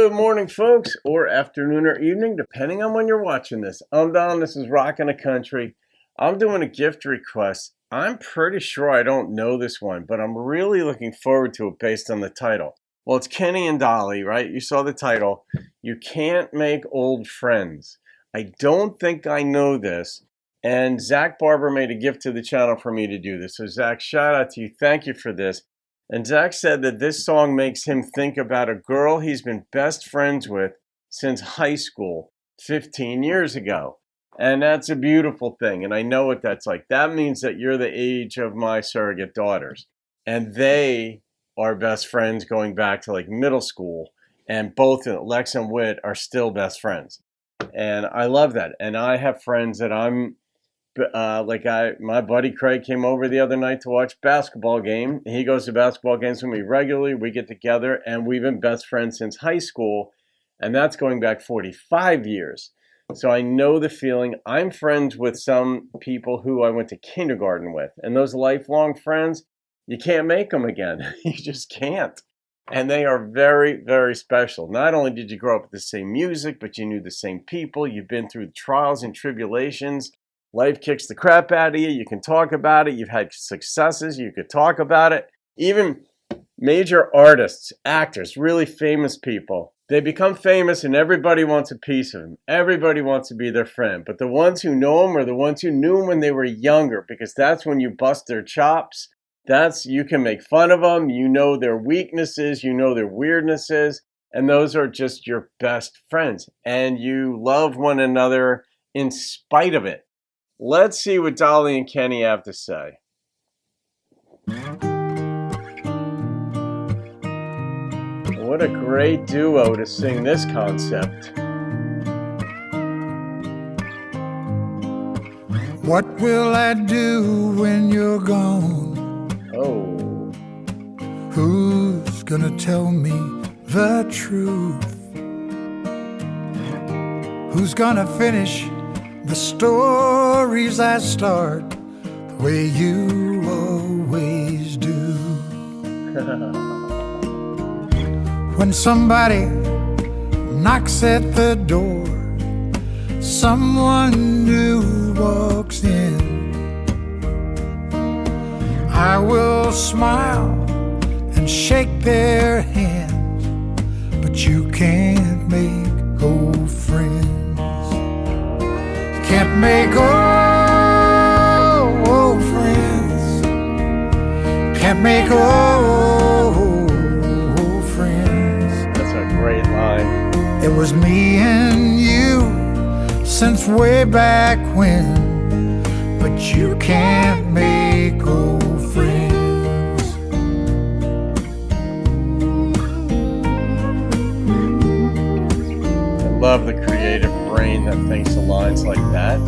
Good morning, folks, or afternoon or evening, depending on when you're watching this. I'm Don. This is Rockin' the Country. I'm doing a gift request. I'm pretty sure I don't know this one, but I'm really looking forward to it based on the title. Well, it's Kenny and Dolly, right? You saw the title. You can't make old friends. I don't think I know this. And Zach Barber made a gift to the channel for me to do this. So, Zach, shout out to you. Thank you for this. And Zach said that this song makes him think about a girl he's been best friends with since high school 15 years ago. And that's a beautiful thing. And I know what that's like. That means that you're the age of my surrogate daughters. And they are best friends going back to like middle school. And both Lex and Whit are still best friends. And I love that. And I have friends that my buddy Craig came over the other night to watch basketball game. He goes to basketball games with me regularly. We get together, and we've been best friends since high school, and that's going back 45 years. So I know the feeling. I'm friends with some people who I went to kindergarten with, and those lifelong friends, you can't make them again. You just can't. And they are very, very special. Not only did you grow up with the same music, but you knew the same people. You've been through trials and tribulations. Life kicks the crap out of you. You can talk about it. You've had successes. You could talk about it. Even major artists, actors, really famous people, they become famous and everybody wants a piece of them. Everybody wants to be their friend. But the ones who know them are the ones who knew them when they were younger, because that's when you bust their chops. You can make fun of them. You know their weaknesses. You know their weirdnesses. And those are just your best friends. And you love one another in spite of it. Let's see what Dolly and Kenny have to say. What a great duo to sing this concept. What will I do when you're gone? Oh. Who's gonna tell me the truth? Who's gonna finish the stories I start the way you always do? When somebody knocks at the door, someone new walks in, I will smile and shake their hands, but you can't make old friends. Can't make old friends. Can't make old friends. That's a great line. It was me and you since way back when, but you can't make old friends. I love the creative brain that thinks of lines like that.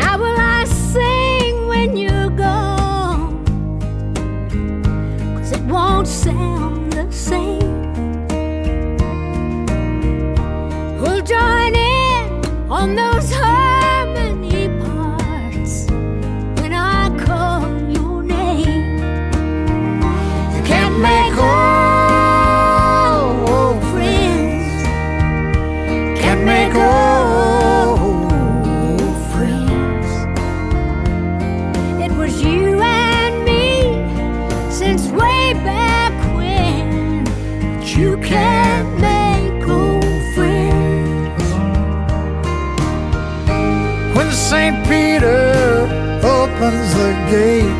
How will I sing when you're gone? 'Cause it won't sound the same. We'll join in on those harmony parts when I call your name. You can't make old friends. Can't make old friends. It was you and me since way back when, but you can't make old friends. When St. Peter opens the gate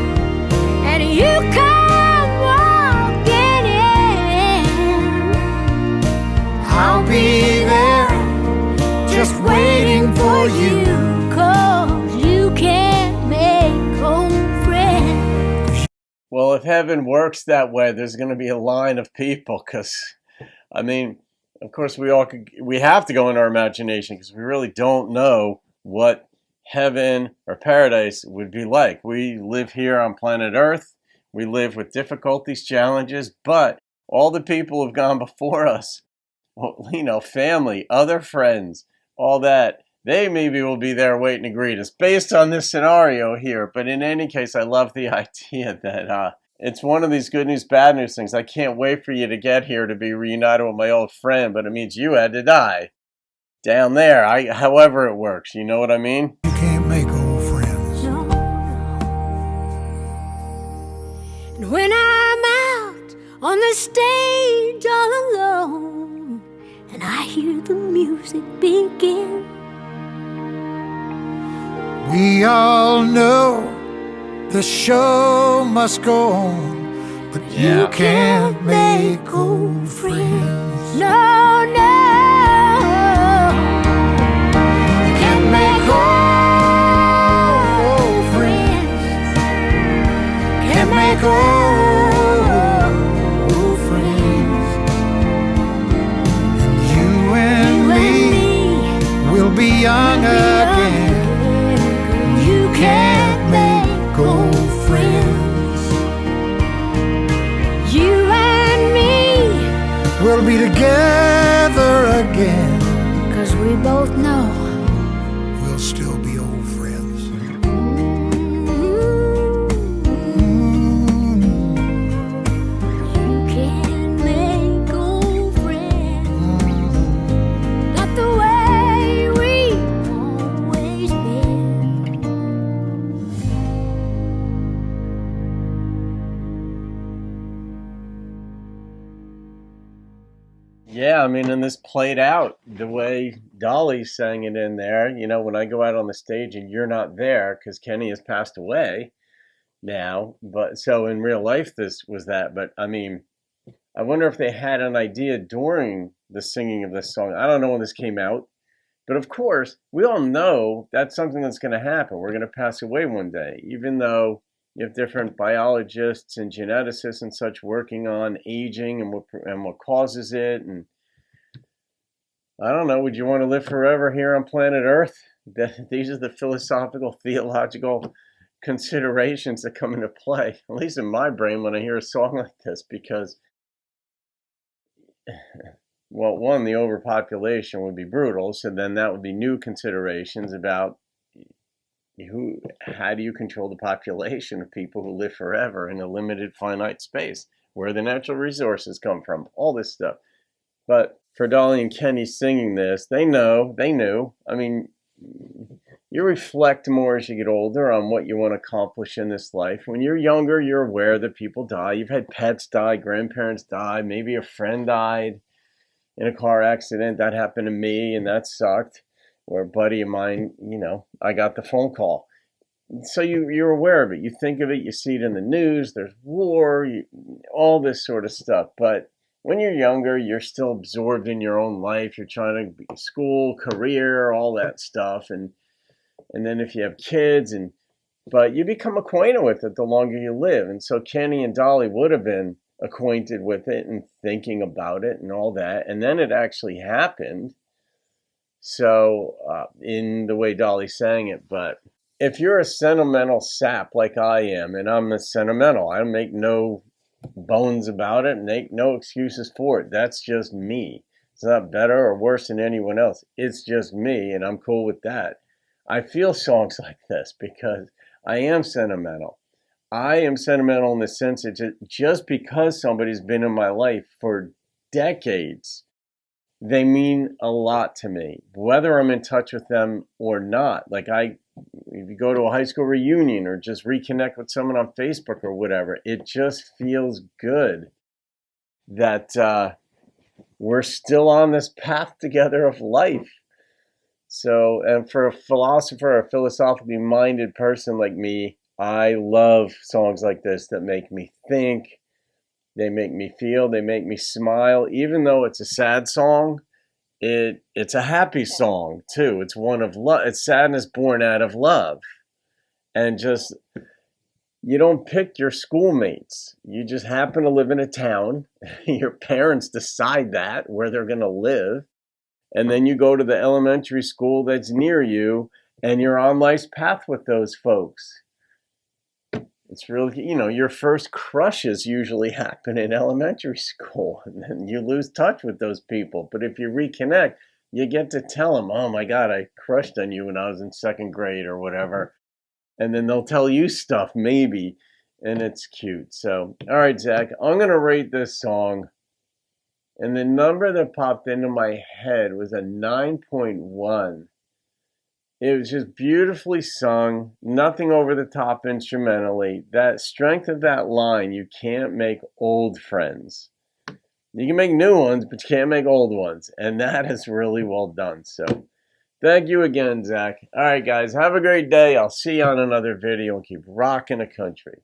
And you come walking in, I'll be there just waiting for you. 'Cause you can't make old friends. Well, if heaven works that way, there's going to be a line of people because, I mean, of course, we have to go in our imagination because we really don't know what heaven or paradise would be like. We live here on planet Earth. We live with difficulties, challenges, but all the people who've gone before us, family, other friends, all that, they maybe will be there waiting to greet us based on this scenario here. But in any case, I love the idea that It's one of these good news, bad news things. I can't wait for you to get here to be reunited with my old friend, but it means you had to die down there. However it works, you know what I mean? You can't make old friends. No, no. And when I'm out on the stage all alone, and I hear the music begin, We all know the show must go on, but Yeah. you can't make old friends. no, no. You can't make old friends. Can't make old friends. And you and me will be young again. You Can't make old friends. You and me, We'll be together again. 'cause we both know We'll still be old friends. you can make old friends. Not the way we've always been. Yeah, I mean, and this played out the way Dolly sang it in there. You know, when I go out on the stage and you're not there because Kenny has passed away now. But so in real life, this was that. But I mean, I wonder if they had an idea during the singing of this song. I don't know when this came out. But of course, we all know that's something that's going to happen. We're going to pass away one day, even though you have different biologists and geneticists and such working on aging and what causes it. And I don't know, would you want to live forever here on planet Earth? These are the philosophical, theological considerations that come into play, at least in my brain when I hear a song like this, because, well, one, the overpopulation would be brutal, so then that would be new considerations about how do you control the population of people who live forever in a limited, finite space, where the natural resources come from, all this stuff. But for Dolly and Kenny singing this, they knew. I mean, you reflect more as you get older on what you want to accomplish in this life. When you're younger, you're aware that people die. You've had pets die, grandparents die, maybe a friend died in a car accident. That happened to me, and that sucked. Or a buddy of mine, I got the phone call. So you're aware of it. You think of it. You see it in the news. There's war, all this sort of stuff. But when you're younger, you're still absorbed in your own life. You're trying to be school, career, all that stuff. And then if you have kids, but you become acquainted with it the longer you live. And so Kenny and Dolly would have been acquainted with it and thinking about it and all that. And then it actually happened. So in the way Dolly sang it. But if you're a sentimental sap like I am, and I'm a sentimental, I make no bones about it, make no excuses for it. That's just me. It's not better or worse than anyone else. It's just me, and I'm cool with that. I feel songs like this because I am sentimental. I am sentimental in the sense that just because somebody's been in my life for decades, they mean a lot to me, whether I'm in touch with them or not. Like if you go to a high school reunion or just reconnect with someone on Facebook or whatever, it just feels good that we're still on this path together of life. So, and for a philosopher, a philosophically minded person like me, I love songs like this that make me think. They make me feel, they make me smile. Even though it's a sad song, it's a happy song too. It's one of love. It's sadness born out of love. And just, you don't pick your schoolmates. You just happen to live in a town. Your parents decide that, where they're going to live. And then you go to the elementary school that's near you, and you're on life's path with those folks. It's really, your first crushes usually happen in elementary school, and then you lose touch with those people. But if you reconnect, you get to tell them, oh my God, I crushed on you when I was in second grade or whatever. And then they'll tell you stuff maybe and it's cute. So, all right, Zach, I'm going to rate this song. And the number that popped into my head was a 9.1. It was just beautifully sung, nothing over the top instrumentally. That strength of that line, you can't make old friends. You can make new ones, but you can't make old ones. And that is really well done. So thank you again, Zach. All right, guys, have a great day. I'll see you on another video and keep rocking the country.